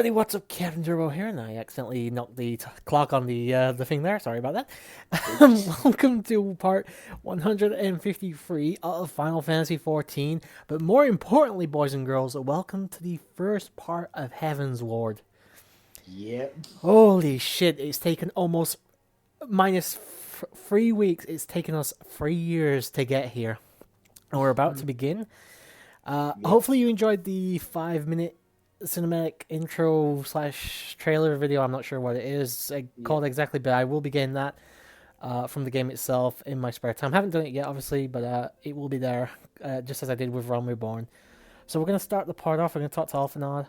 everybody, what's up? CaptainTurbo here, and I accidentally knocked the clock on the thing there. Sorry about that. Welcome to part 153 of Final Fantasy XIV. But more importantly, boys and girls, welcome to the first part of Heaven's Ward. Yep. Holy shit! It's taken almost minus 3 weeks. It's taken us 3 years to get here, and we're about to begin. Hopefully, you enjoyed the 5-minute cinematic intro / trailer video. I'm not sure what it is called exactly, but I will be getting that from the game itself in my spare time. Haven't done it yet, obviously, but it will be there, just as I did with Realm Reborn. So we're going to start the part off. We're going to talk to Alphanod.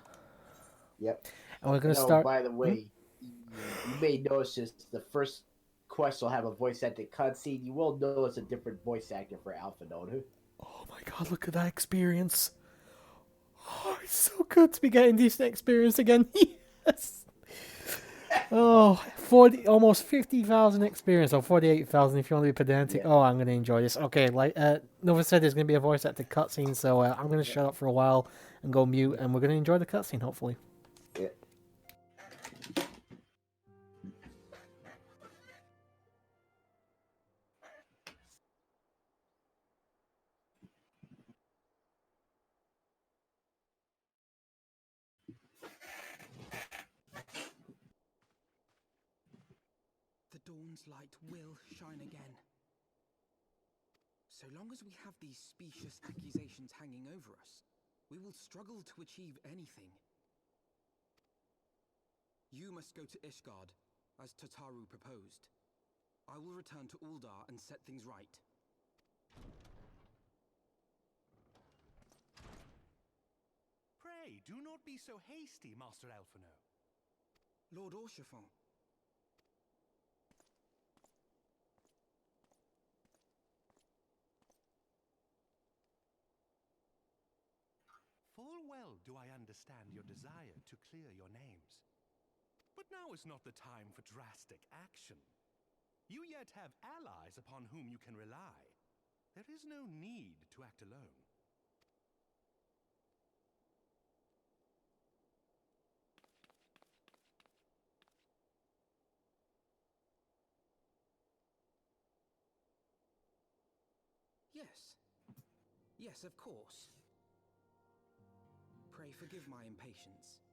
Yep. And we're going to start... By the way, you may notice the first quest will have a voice acting cutscene. You will notice a different voice actor for Alphanod. Oh my god, look at that experience. Oh, it's so good to be getting decent experience again. Yes. Oh, almost 50,000 experience, or 48,000 if you want to be pedantic. Yeah. Oh, I'm going to enjoy this. Okay, like Nova said, there's going to be a voice acted cutscene, so I'm going to shut up for a while and go mute, and we're going to enjoy the cutscene, hopefully. Yeah. The dawn's light will shine again. So long as we have these specious accusations hanging over us, we will struggle to achieve anything. You must go to Ishgard, as Tataru proposed. I will return to Uldar and set things right. Pray, do not be so hasty, Master Alphino. Lord Orchefon. Full well do I understand your desire to clear your names. But now is not the time for drastic action. You yet have allies upon whom you can rely. There is no need to act alone. Yes. Yes, of course. Pray forgive my impatience.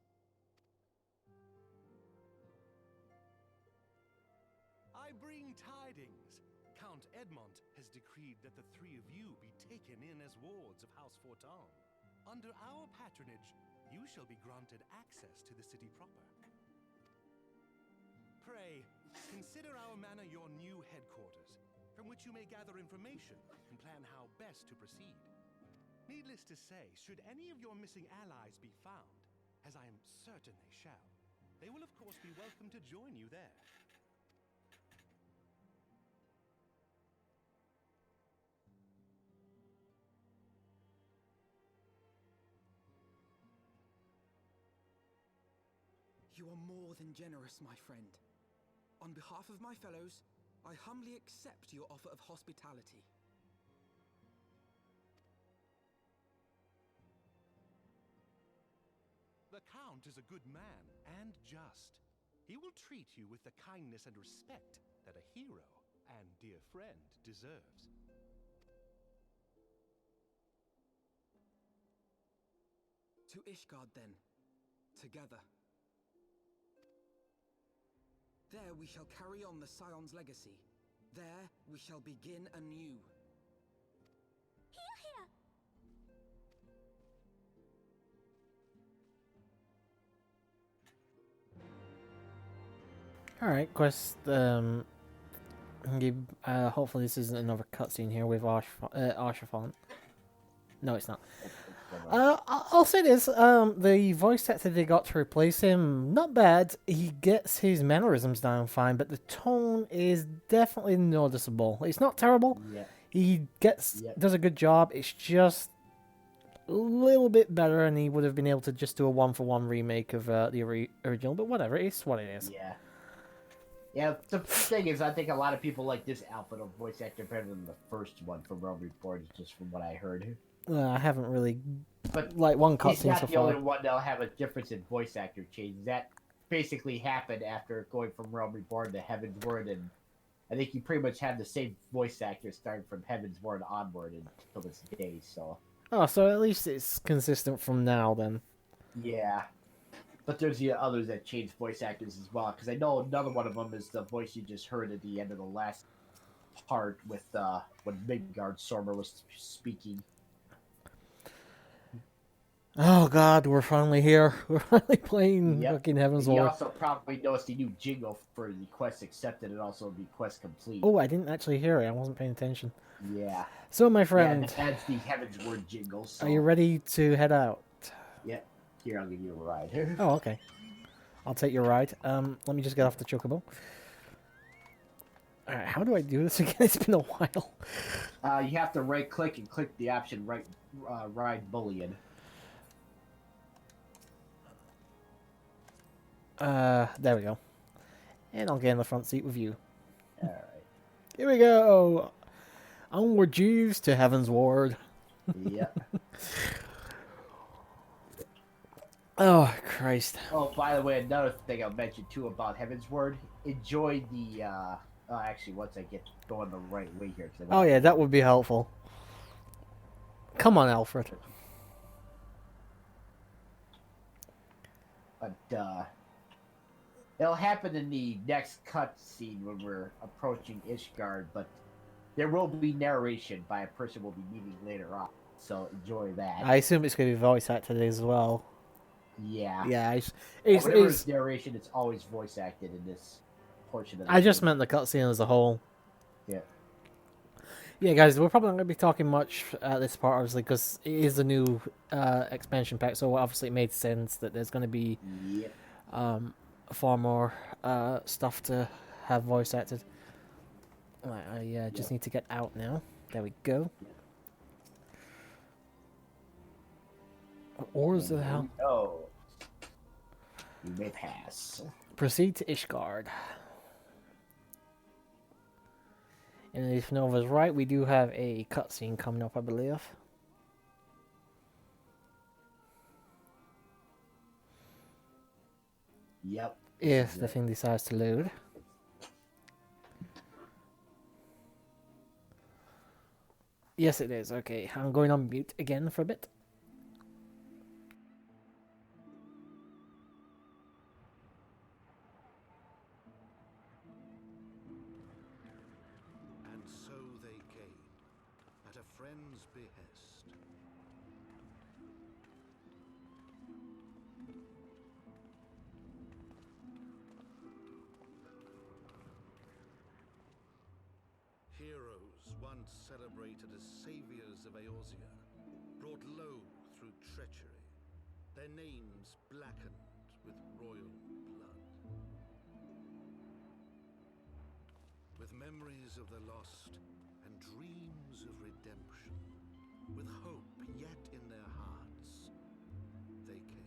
I bring tidings. Count Edmont has decreed that the three of you be taken in as wards of House Fortin. Under our patronage, you shall be granted access to the city proper. Pray, consider our manor your new headquarters, from which you may gather information and plan how best to proceed. Needless to say, should any of your missing allies be found, as I am certain they shall, they will of course be welcome to join you there. You are more than generous, my friend. On behalf of my fellows, I humbly accept your offer of hospitality. The Count is a good man and just. He will treat you with the kindness and respect that a hero and dear friend deserves. To Ishgard, then, together. There we shall carry on the Scion's legacy. There we shall begin anew. Alright, quest, hopefully this isn't another cutscene here with Arshafont. No, it's not. I'll say this, the voice actor they got to replace him, not bad. He gets his mannerisms down fine, but the tone is definitely noticeable. It's not terrible. Yeah. He does a good job. It's just a little bit better, and he would have been able to just do a one-for-one remake of the original, but whatever, it's what it is. Yeah. Yeah, the thing is, I think a lot of people like this Alphanod voice actor better than the first one from Realm Reborn, just from what I heard. I haven't really But like one he's cutscene not so the only far. one that'll have a difference in voice actor change. That basically happened after going from Realm Reborn to Heaven's Word, and I think you pretty much have the same voice actor starting from Heaven's Word onward until this day. So Oh, so at least it's consistent from now then. yeah, but there's the others that change voice actors as well. Because I know another one of them is the voice you just heard at the end of the last part with when Midgard Sormer was speaking. Oh God, we're finally here. We're finally playing Yep. fucking Heaven's You Ward. also probably noticed the new jingle for the quest accepted and also the quest complete. Oh, I didn't actually hear it. I wasn't paying attention. Yeah. So, my Yeah, friend, that's the Heaven's Word jingle. So. are you ready to head out? Yep. Here, I'll give you a ride. Oh, okay. I'll take your ride. Let me just get off the chocobo. Alright, how do I do this again? It's been a while. You have to right click and click the option ride bullion. There we go. And I'll get in the front seat with you. Alright. Here we go! Onward, Jeeves, to Heaven's Ward. Yep. Oh, Christ. Oh, by the way, another thing I'll mention too about Heaven's Word. Enjoy the, actually, once I get going the right way here. Oh, yeah, that would be helpful. Come on, Alfred. But, it'll happen in the next cutscene when we're approaching Ishgard, but there will be narration by a person we'll be meeting later on. So enjoy that. I assume it's going to be voice acted as well. Yeah. Yeah, Whenever it's narration, it's always voice acted in this portion of the I just game. meant the cutscene as a whole. Yeah. Yeah, guys, we're probably not going to be talking much at this part, obviously, because it is a new expansion pack, so obviously it made sense that there's going to be Yep. far more stuff to have voice acted. Right, I just need to get out now. There we go. Or is it how? Oh. You may pass. Proceed to Ishgard. And if Nova's right, we do have a cutscene coming up, I believe. Yep. If the thing decides to load. Yes, it is. Okay, I'm going on mute again for a bit. And so they came, at a friend's behest. Heroes once celebrated as saviors of Eorzea, brought low through treachery, their names blackened with royal blood. With memories of the lost and dreams of redemption, with hope yet in their hearts, they came.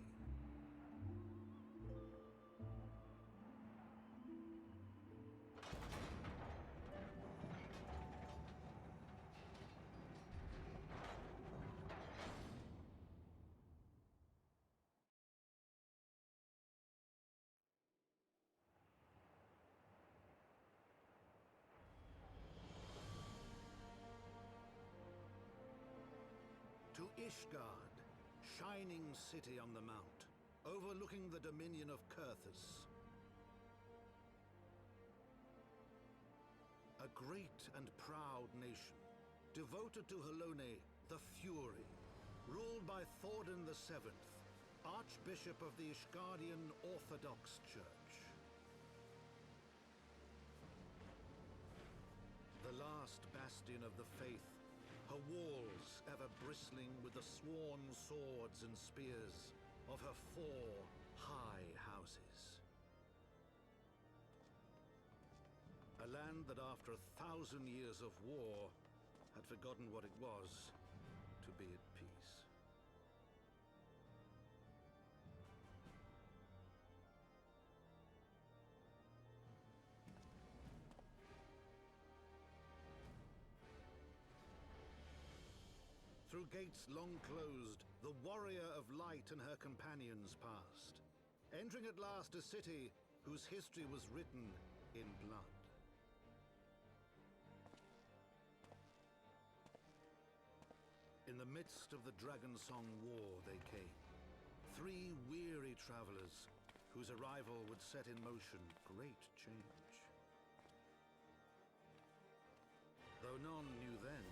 To Ishgard, shining city on the mount, overlooking the dominion of Kurthus. A great and proud nation, devoted to Helone, the Fury, ruled by Thordan VII, Archbishop of the Ishgardian Orthodox Church. The last bastion of the faith, her walls ever bristling with the sworn swords and spears of her 4 high houses. A land that after 1,000 years of war had forgotten what it was to be at peace. Through through gates long closed, the warrior of light and her companions passed, entering at last a city whose history was written in blood. In the midst of the Dragon Song War they came, 3 weary travelers whose arrival would set in motion great change. Though none knew then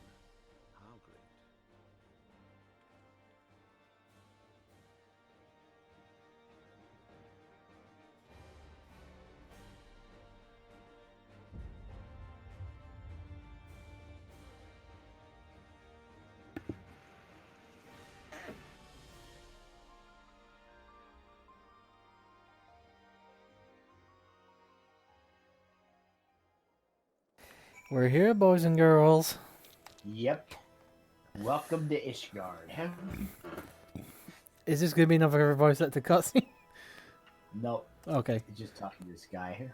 how great. We're here, boys and girls. Yep. Welcome to Ishgard. Is this gonna be another voice actor cutscene? Nope. Okay. Just talking to this guy.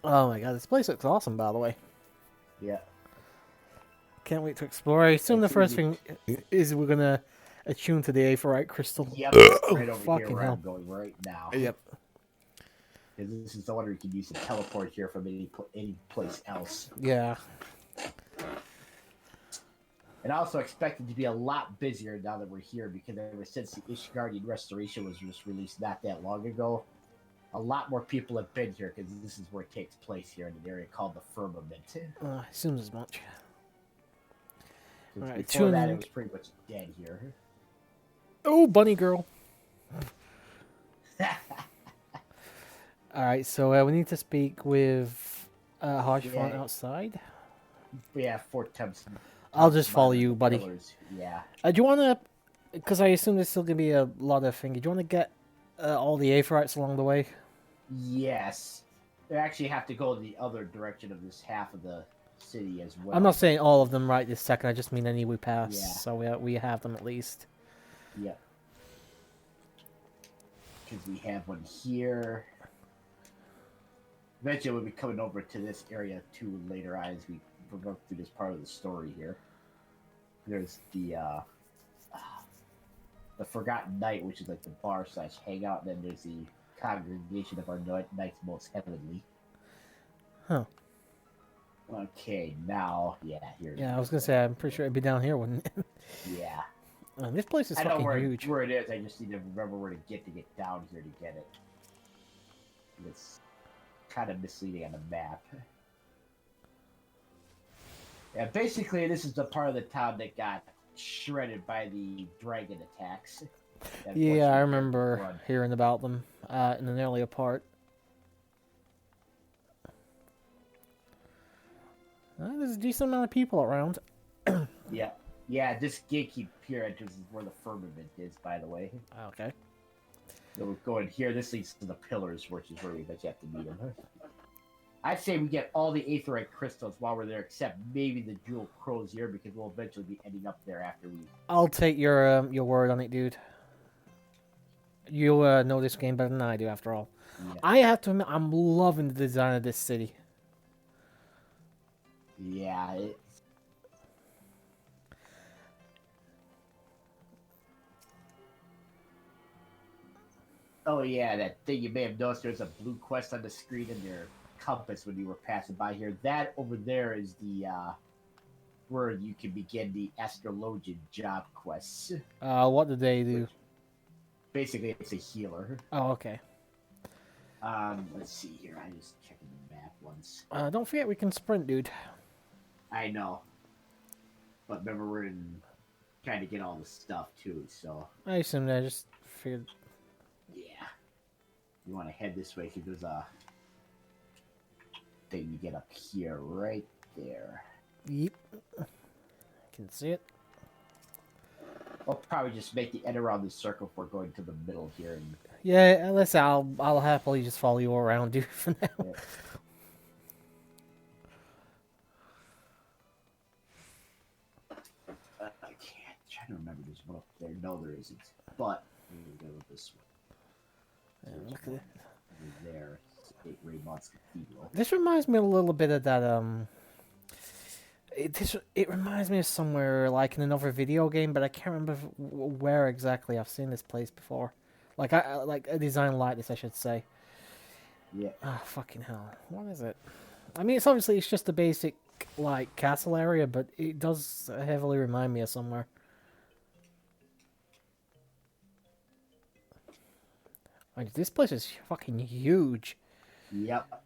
Oh my god, this place looks awesome, by the way. Yeah. Can't wait to explore. I assume the first thing is we're gonna attune to the Aetheryte crystal. Yep. Right over Fucking here where hell. I'm going right now. Yep. Because this is the one where you can use the teleport here from any place else. Yeah. And I also expect it to be a lot busier now that we're here, because ever since the Ishgardian Restoration was just released not that long ago, a lot more people have been here, because this is where it takes place here in an area called the Firmament. I assume as much. Since Alright, before that, tuning- it was pretty much dead here. Oh, bunny girl. Alright, so we need to speak with Hodgefront Yeah. outside. Yeah, Fort Thompson. I'll just follow you, buddy. Pillars. Yeah. Do you want to... Because I assume there's still going to be a lot of things. Do you want to get all the Aetherites along the way? Yes. They actually have to go the other direction of this half of the city as well. I'm not saying all of them right this second. I just mean any we pass. Yeah. So we have them at least. Yep. Because we have one here. Eventually we'll be coming over to this area too later on as we go through this part of the story here. There's the Forgotten Knight, which is like the bar / hangout, and then there's the Congregation of our Knights Most Heavenly. Huh. Okay, now, yeah, here. Yeah, I was going to say, I'm pretty sure it'd be down here, wouldn't it? Yeah. This place is I know fucking where, huge. where it is, I just need to remember where to get down here to get it. It's kind of misleading on the map. Yeah, basically, this is the part of the town that got shredded by the dragon attacks. that Yeah, I forced remember people to run. hearing about them in an earlier part. There's a decent amount of people around. Yeah. Yeah, this gatekeep here entrance is where the firmament is, by the way. Okay. So we're going here. This leads to the pillars, which is where we eventually have to meet them. I'd say we get all the Aetherite crystals while we're there, except maybe the jewel crozier, because we'll eventually be ending up there after we... I'll take your word on it, dude. You know this game better than I do, after all. Yeah. I have to admit, I'm loving the design of this city. Yeah, Oh yeah, that thing you may have noticed, there's a blue quest on the screen in your compass when you were passing by here. That over there is the where you can begin the astrologian job quests. What did they do? Basically, it's a healer. Oh, okay. Let's see here. I just checking the map once. Don't forget we can sprint, dude. I know, but remember we're trying to get all the stuff too. So I assume I just figured. yeah, you want to head this way because there's a thing you get up here, right there. Yep. I can see it. We'll probably just make the end around the circle if we're going to the middle here. And Yeah, listen, I'll happily just follow you around, dude, for now. yeah. I can't try to remember. There's one up there. No, there isn't. But we're gonna go this way. Yeah, look at it. Over there, St. Raymond's Cathedral. This reminds me a little bit of that It reminds me of somewhere like in another video game, but I can't remember where exactly. I've seen this place before, like like a design like this, I should say. Yeah. Ah, fucking hell! What is it? I mean, it's just a basic like castle area, but it does heavily remind me of somewhere. Like, this place is fucking huge. Yep.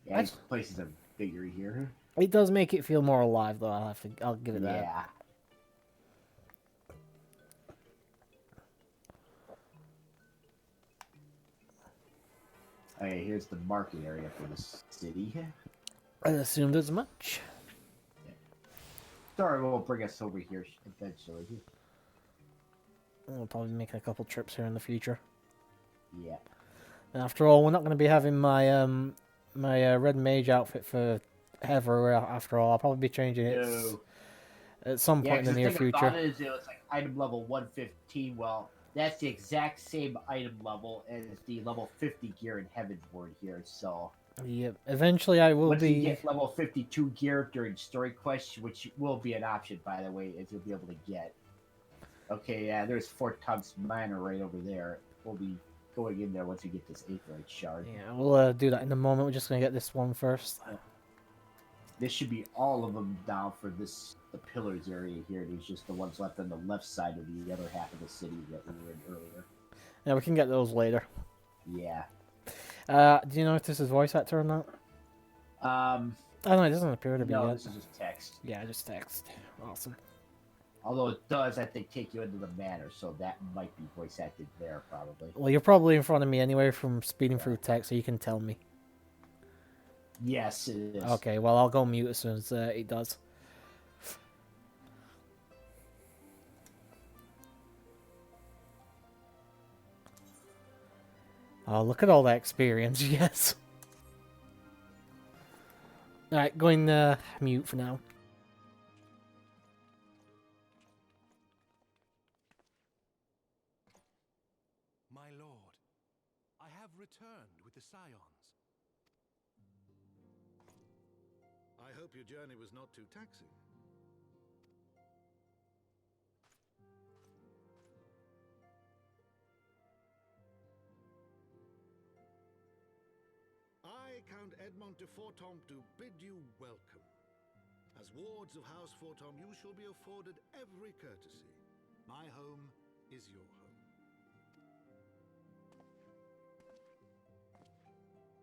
Yeah, these places are bigger here. It does make it feel more alive, though. I'll give it that. Yeah. Okay, here's the market area for the city. I assumed as much. Sorry, will bring us over here eventually. We'll probably make a couple trips here in the future. Yeah. And after all, we're not going to be having my my red mage outfit for ever. After all, I'll probably be changing it at some point in the near future. About it is, it's like item level 115. Well, that's the exact same item level as the level 50 gear in Heaven's Word here. So yep. Eventually, I will once be. you get level 52 gear during story quests, which will be an option, by the way, as you'll be able to get. Okay, yeah, there's Fort Thompson Manor right over there. We'll be going in there once we get this Aetherite shard. Yeah, we'll do that in a moment. We're just going to get this one first. This should be all of them down for the pillars area here. There's just the ones left on the left side of the other half of the city that we were in earlier. Yeah, we can get those later. Yeah. Do you know if this is voice actor or not? Oh no, it doesn't appear to be No, yet. this is just text. Yeah, just text. Awesome. Although it does, I think, take you into the manor, so that might be voice acted there, probably. Well, you're probably in front of me anyway from speeding through text, so you can tell me. Yes, it is. Okay, well, I'll go mute as soon as it does. Oh, look at all that experience, yes. Alright, going mute for now. My lord, I have returned with the Scions. I hope your journey was not too taxing. I, Count Edmond de Fortom, do bid you welcome. As wards of House Fortom, you shall be afforded every courtesy. My home is your home.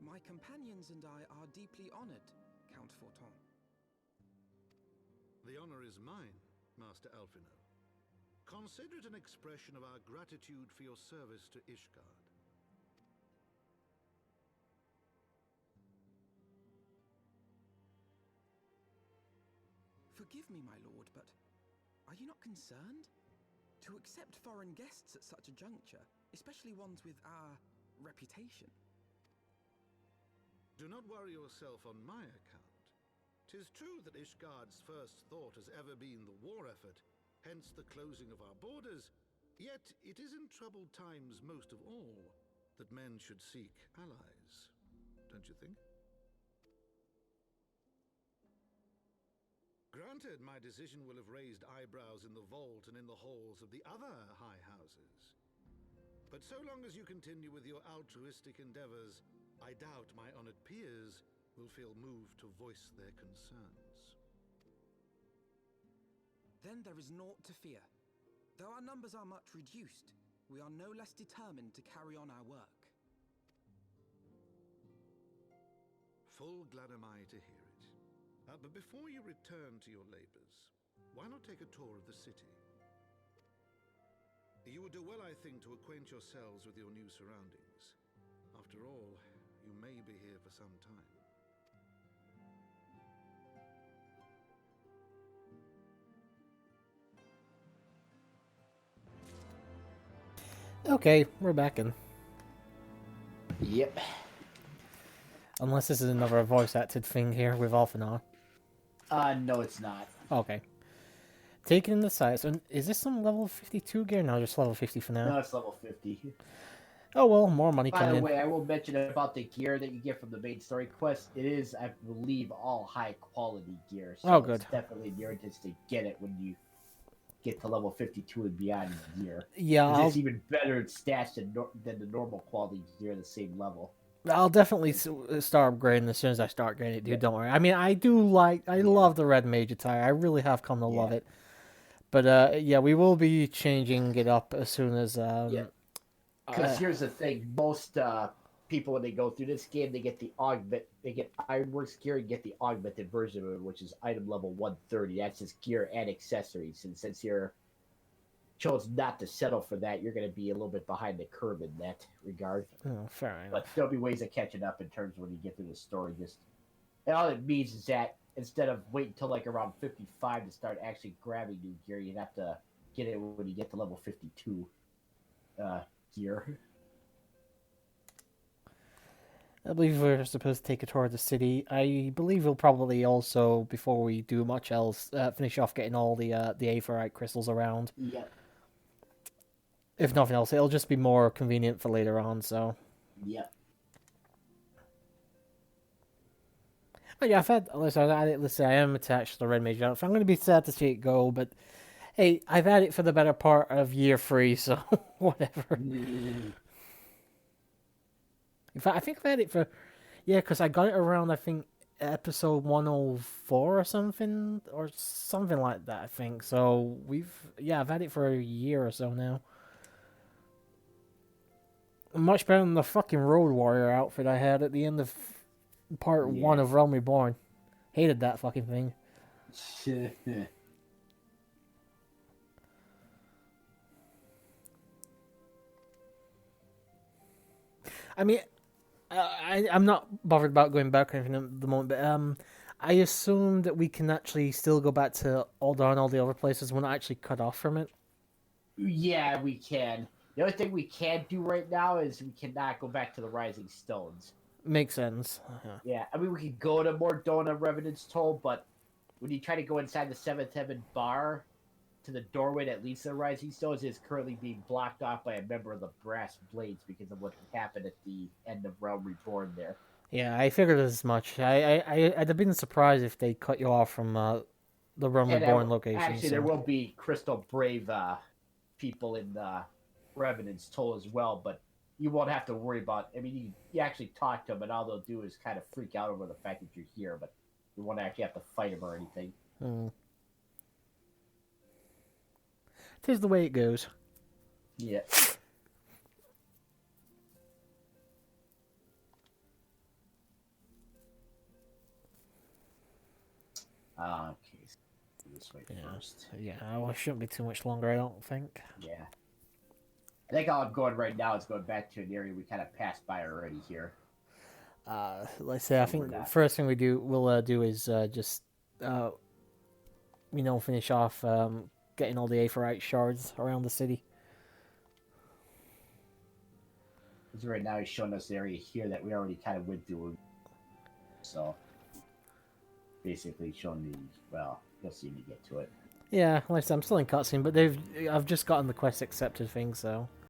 My companions and I are deeply honored, Count Forton. The honor is mine, Master Alphino. Consider it an expression of our gratitude for your service to Ishgard. Forgive me, my lord, but are you not concerned? To accept foreign guests at such a juncture, especially ones with our reputation. Do not worry yourself on my account. 'Tis true that Ishgard's first thought has ever been the war effort, hence the closing of our borders. Yet it is in troubled times most of all that men should seek allies. Don't you think? Granted, my decision will have raised eyebrows in the vault and in the halls of the other high houses. But so long as you continue with your altruistic endeavors, I doubt my honored peers will feel moved to voice their concerns. Then there is naught to fear. Though our numbers are much reduced, we are no less determined to carry on our work. Full glad am I to hear it. But before you return to your labors, why not take a tour of the city? You would do well, I think, to acquaint yourselves with your new surroundings. After all, you may be here for some time. Okay, we're back in. Yep. Unless this is another voice acted thing here with Alphanar. No, it's not. Okay. Taking in the sights. And is this some level 52 gear? No, just level 50 for now. No, it's level 50. Oh well, more money By coming the in. way, I will mention about the gear that you get from the main story quest. It is, I believe, all high quality gear. So Oh, good. it's definitely in your interest to get it when you get to level 52 and beyond in gear. Yeah, Because it's even better in stats than the normal quality gear at the same level. I'll definitely start upgrading as soon as I start getting it, dude. Yeah. Don't worry. I mean, I love the red mage attire. I really have come to love Yeah. it. But yeah, we will be changing it up as soon as. Yeah. Because here's the thing: most people when they go through this game, they get Ironworks gear and get the augmented version of it, which is item level 130. That's just gear and accessories. And since you're chose not to settle for that, you're going to be a little bit behind the curve in that regard. Oh, fair enough. But there'll be ways of catching up in terms of when you get through the story. And all it means is that instead of waiting until like around 55 to start actually grabbing new gear, you'd have to get it when you get to level 52 gear. I believe we're supposed to take a tour of the city. I believe we'll probably also, before we do much else, finish off getting all the aephorite crystals around. Yeah. If nothing else, it'll just be more convenient for later on, so... Yep. But yeah, listen, I am attached to the Red Mage outfit. I'm going to be sad to see it go, but hey, I've had it for the better part of year 3, so whatever. In fact, I think I've had it for... Yeah, because I got it around, I think, episode 104 or something like that, I think. So, I've had it for a year or so now. Much better than the fucking Road Warrior outfit I had at the end of part 1 of Realm Reborn. Hated that fucking thing. I mean, I'm not bothered about going back or anything at the moment, but I assume that we can actually still go back to Ul'dah and all the other places. We're not actually cut off from it. Yeah, we can. The only thing we can't do right now is we cannot go back to the Rising Stones. Makes sense. Yeah, I mean, we could go to Mordona Revenant's Toll, but when you try to go inside the Seventh Heaven bar to the doorway that leads to the Rising Stones, it is currently being blocked off by a member of the Brass Blades because of what happened at the end of Realm Reborn there. Yeah, I figured as much. I'd have been surprised if they cut you off from the Realm Reborn location. Actually, there will be Crystal Brave people in the Revenant's Toll as well, but you won't have to worry about... I mean, you actually talk to them, and all they'll do is kind of freak out over the fact that you're here, but you won't actually have to fight them or anything. Tis the way it goes. Yeah. Okay. This way first. Yeah, well, it shouldn't be too much longer, I don't think. Yeah. I think all I'm going right now is going back to an area we kind of passed by already here. Let's say, I think the first thing we'll do is just, finish off getting all the aephorite shards around the city. Because right now he's showing us the area here that we already kind of went through. So, basically showing me, well, you'll see when you get to it. Yeah, like I said, I'm still in cutscene, but I've just gotten the quest accepted thing, so...